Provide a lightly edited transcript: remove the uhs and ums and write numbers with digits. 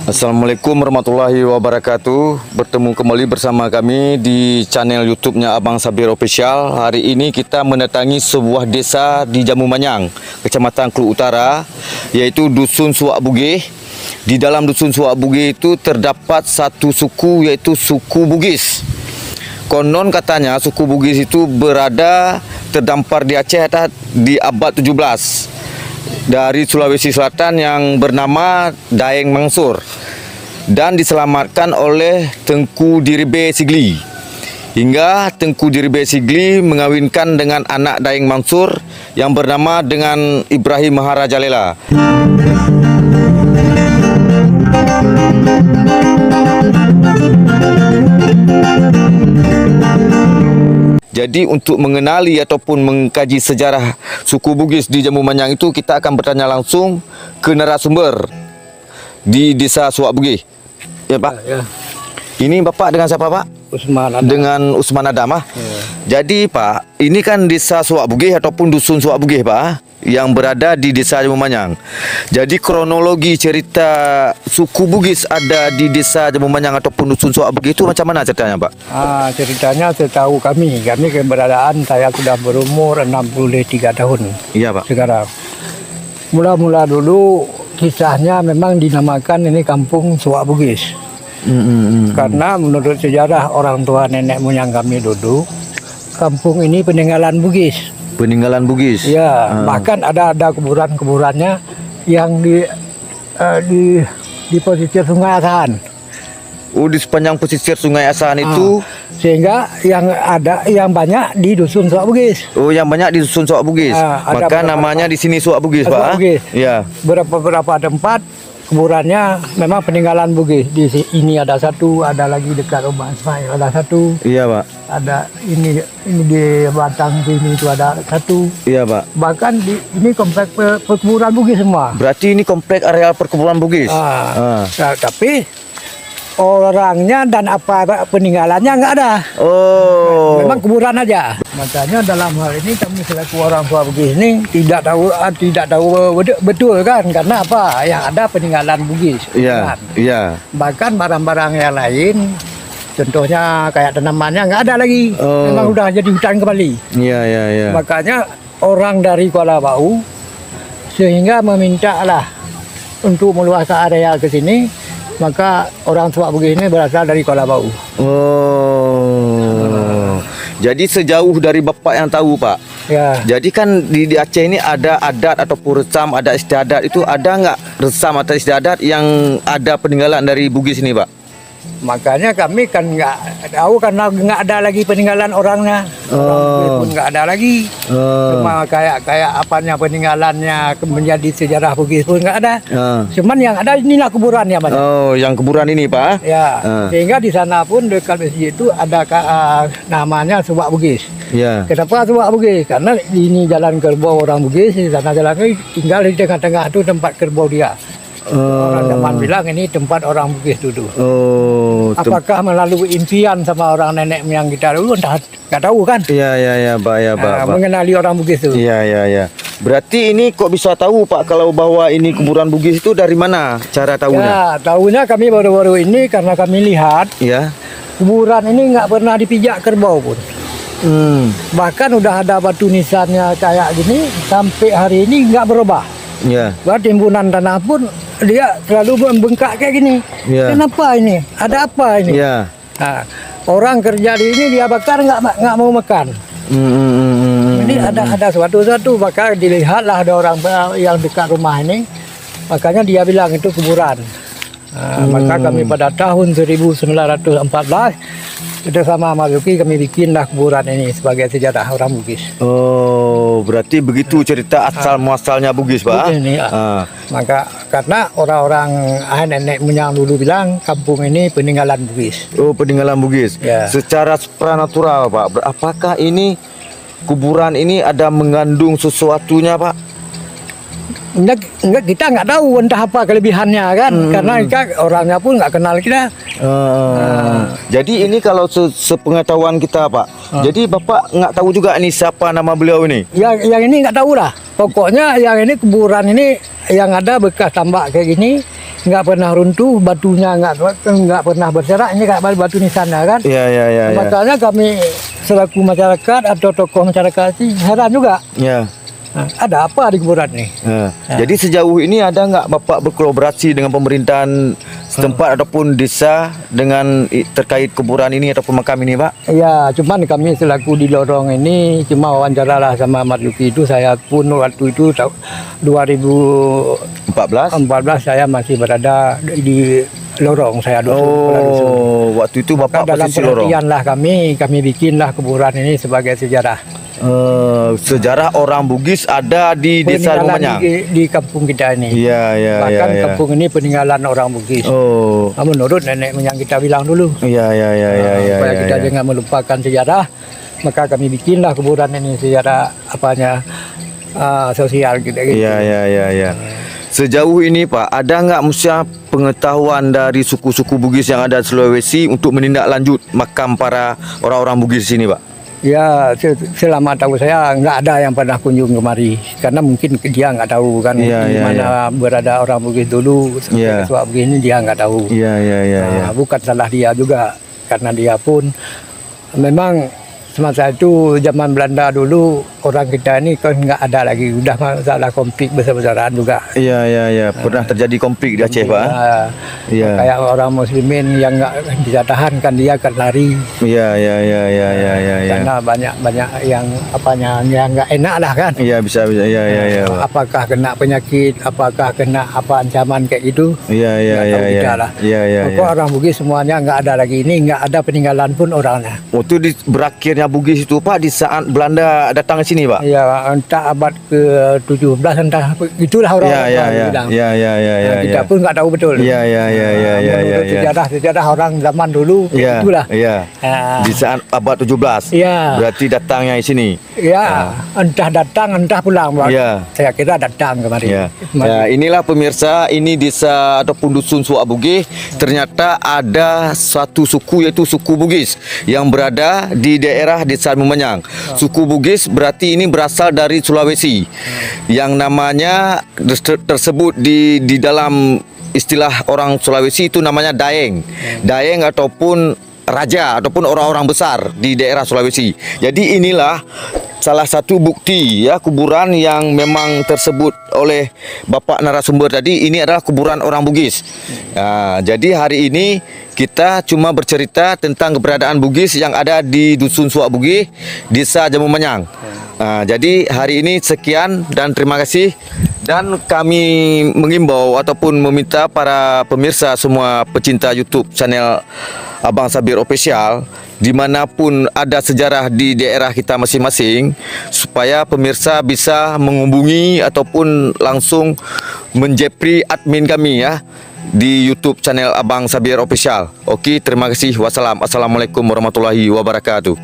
Assalamualaikum warahmatullahi wabarakatuh. Bertemu kembali bersama kami di channel YouTube-nya Abang Sabir Official. Hari ini kita mendatangi sebuah desa di Jambu Manyang, Kecamatan Kluk Utara, yaitu Dusun Suak Bugis. Di dalam Dusun Suak Bugis itu terdapat satu suku, yaitu suku Bugis. Konon katanya suku Bugis itu berada terdampar di Aceh di abad 17. Dari Sulawesi Selatan yang bernama Daeng Mangsur dan diselamatkan oleh Tengku Diribe Sigli. Hingga Tengku Diribe Sigli mengawinkan dengan anak Daeng Mangsur yang bernama dengan Ibrahim Maharajalela. Jadi untuk mengenali ataupun mengkaji sejarah suku Bugis di Jambu Manyang itu, kita akan bertanya langsung ke narasumber di Desa Suak Bugis. Ya Pak? Ya. Ini Bapak dengan siapa Pak? Usman Adam. Dengan Usman Adam. Ya. Jadi Pak, ini kan Desa Suak Bugis ataupun Dusun Suak Bugis Pak, yang berada di Desa Jambu Manyang. Jadi kronologi cerita suku Bugis ada di Desa Jambu Manyang ataupun Dusun Suak Bugis itu macam mana ceritanya Pak? Ceritanya setahu kami keberadaan saya sudah berumur 63 tahun. Iya Pak. Sekarang mula-mula dulu kisahnya memang dinamakan ini kampung Suak Bugis. Karena menurut sejarah orang tua nenek moyang kami dulu, kampung ini peninggalan Bugis. Peninggalan Bugis. Ya, bahkan ada kuburan-kuburannya yang di pesisir Sungai Asahan. Oh, di sepanjang pesisir Sungai Asahan itu. Sehingga yang banyak di Dusun Suak Bugis. Oh, yang banyak di Dusun Suak Bugis. Maka namanya di sini Suak Bugis, Pak. Bugis. Ya. Beberapa tempat kuburannya memang peninggalan Bugis. Di ini ada satu, ada lagi dekat rumah Ismail ada satu. Iya, Pak. Ada ini di Batang sini itu ada satu. Iya, Pak. Bahkan ini komplek perkebunan Bugis semua. Berarti ini komplek areal perkebunan Bugis. Nah, tapi orangnya dan apa peninggalannya nggak ada. Oh. Memang kuburan aja. Makanya dalam hal ini kami selaku orang tua Bugis ini tidak tahu betul kan, karena apa? Yang ada peninggalan Bugis. Iya. Kan? Iya. Bahkan barang-barang yang lain, contohnya kayak tanamannya nggak ada lagi. Memang udah jadi hutan kembali. Iya, iya, iya. Makanya orang dari Kuala Bau sehingga meminta lah untuk meluaskan area ke sini. Maka orang Suak Bugis ini berasal dari Kuala Bau. Oh. Jadi sejauh dari Bapak yang tahu, Pak. Ya. Jadi kan di Aceh ini ada adat ataupun resam, ada istiadat. Itu ada nggak resam atau istiadat yang ada peninggalan dari Bugis ini, Pak? Makanya kami kan nggak tahu karena nggak ada lagi peninggalan orangnya. Orang pun nggak ada lagi. Cuma kayak apanya peninggalannya menjadi sejarah Bugis pun nggak ada. Cuman yang ada inilah kuburannya banyak. Oh, yang kuburan ini Pak? Ya. Sehingga di sana pun dekat masjid itu ada namanya Suak Bugis. Ya. Kenapa Suak Bugis? Karena ini jalan kerbau orang Bugis, di sana jalan tinggal di tengah-tengah itu tempat kerbau dia. Orang zaman bilang ini tempat orang Bugis dulu. Apakah melalui impian sama orang nenek moyang kita dulu? Nggak tahu kan? Iya, iya, iya, Pak, ya, Pak. Mengenali orang Bugis itu. Iya, iya, iya. Berarti ini kok bisa tahu Pak kalau bahwa ini kuburan Bugis itu dari mana cara tahunya? Ya, tahunya kami baru-baru ini karena kami lihat. Ya. Kuburan ini nggak pernah dipijak kerbau pun. Bahkan udah ada batu nisannya kayak gini sampai hari ini nggak berubah. Ya. Buat timbunan tanah pun dia selalu membengkak kayak gini. Ya. Kenapa ini? Ada apa ini? Ya. Nah, orang kerja di ini dia bakar nggak mau makan. Ini ada suatu maka dilihatlah ada orang yang dekat rumah ini, makanya dia bilang itu kuburan. Maka kami pada tahun 1914 bersama Maluki kami bikinlah kuburan ini sebagai sejarah orang Bugis. Oh, berarti begitu cerita asal muasalnya Bugis, Pak? Ini, maka karena orang-orang nenek moyang dulu bilang kampung ini peninggalan Bugis. Oh, peninggalan Bugis. Ya. Secara supranatural, Pak, apakah ini kuburan ini ada mengandung sesuatunya, Pak? enggak kita nggak tahu entah apa kelebihannya kan, karena kita orangnya pun nggak kenal kita. Jadi ini kalau sepengetahuan kita Pak, jadi Bapak nggak tahu juga nih siapa nama beliau ini? Yang ini nggak tahu lah. Pokoknya yang ini kuburan ini yang ada bekas tambak kayak gini, nggak pernah runtuh, batunya nggak pernah berserak. Ini kayak batu nisannya kan. Iya. Makanya kami selaku masyarakat atau tokoh masyarakat sih heran juga. Ya. Ada apa di kuburan ini? Jadi sejauh ini ada nggak Bapak berkolaborasi dengan pemerintahan setempat ataupun desa dengan terkait kuburan ini ataupun makam ini Pak? Ya, cuman kami selaku di lorong ini cuma wawancara lah sama Ahmad Luki itu. Saya pun waktu itu 2014 saya masih berada di lorong. Saya waktu itu Bapak dalam posisi lorong. perhatian lah kami bikinlah kuburan ini sebagai sejarah. Sejarah orang Bugis ada di desa Peninggalan Manyang. di kampung kita ini. Iya. Bahkan kampung ini peninggalan orang Bugis. Menurut nenek moyang kita bilang dulu. Iya. Supaya kita jangan melupakan sejarah, maka kami bikinlah kuburan ini sejarah sosial gitu. Iya. Sejauh ini Pak, ada nggak mesti pengetahuan dari suku-suku Bugis yang ada di Sulawesi untuk menindaklanjut makam para orang-orang Bugis di sini Pak? Ya, selama tahu saya nggak ada yang pernah kunjung kemari, karena mungkin dia nggak tahu kan di mana berada orang Bugis dulu. Ketua Bugis ini dia nggak tahu. Bukan salah dia juga, karena dia pun memang semasa itu zaman Belanda dulu orang kita ini kan nggak ada lagi, udah masalah konflik besar-besaran juga. Iya. Pernah terjadi konflik di Aceh Pak? Iya. Kayak orang Muslimin yang nggak bisa tahan kan dia akan lari. Iya. Karena banyak yang yang nggak enak lah kan. Iya bisa. Iya. Apakah kena penyakit, apakah kena apa ancaman kayak gitu? Iya. Pokok orang Bugis semuanya nggak ada lagi, ini nggak ada peninggalan pun orangnya. Waktu berakhirnya Bugis itu Pak di saat Belanda datang ke sini Pak? Iya, entah abad ke-17 entah itulah orang bilang. Iya. Kita pun nggak tahu betul. Iya. Sejarah orang zaman dulu itulah. Iya. Di saat abad 17. Iya. Berarti datangnya di sini. Iya, entah datang entah pulang. Iya. Saya kira datang kemarin. Ya. Ya, inilah pemirsa, ini desa ataupun dusun Suak Bugis. Ternyata ada satu suku yaitu suku Bugis yang berada di daerah Desa Manyang. Suku Bugis berarti ini berasal dari Sulawesi. Yang namanya tersebut di dalam istilah orang Sulawesi itu namanya Daeng. Daeng ataupun raja ataupun orang-orang besar di daerah Sulawesi. Jadi inilah salah satu bukti ya kuburan yang memang tersebut oleh Bapak narasumber tadi, ini adalah kuburan orang Bugis. Jadi hari ini kita cuma bercerita tentang keberadaan Bugis yang ada di Dusun Suak Bugis, Desa Jamu Manyang. Jadi hari ini sekian dan terima kasih. Dan kami mengimbau ataupun meminta para pemirsa semua pecinta YouTube channel Abang Sabir Official, dimanapun ada sejarah di daerah kita masing-masing, supaya pemirsa bisa menghubungi ataupun langsung menjepri admin kami ya di YouTube channel Abang Sabir Official. Oke, terima kasih. Wassalamualaikum warahmatullahi wabarakatuh.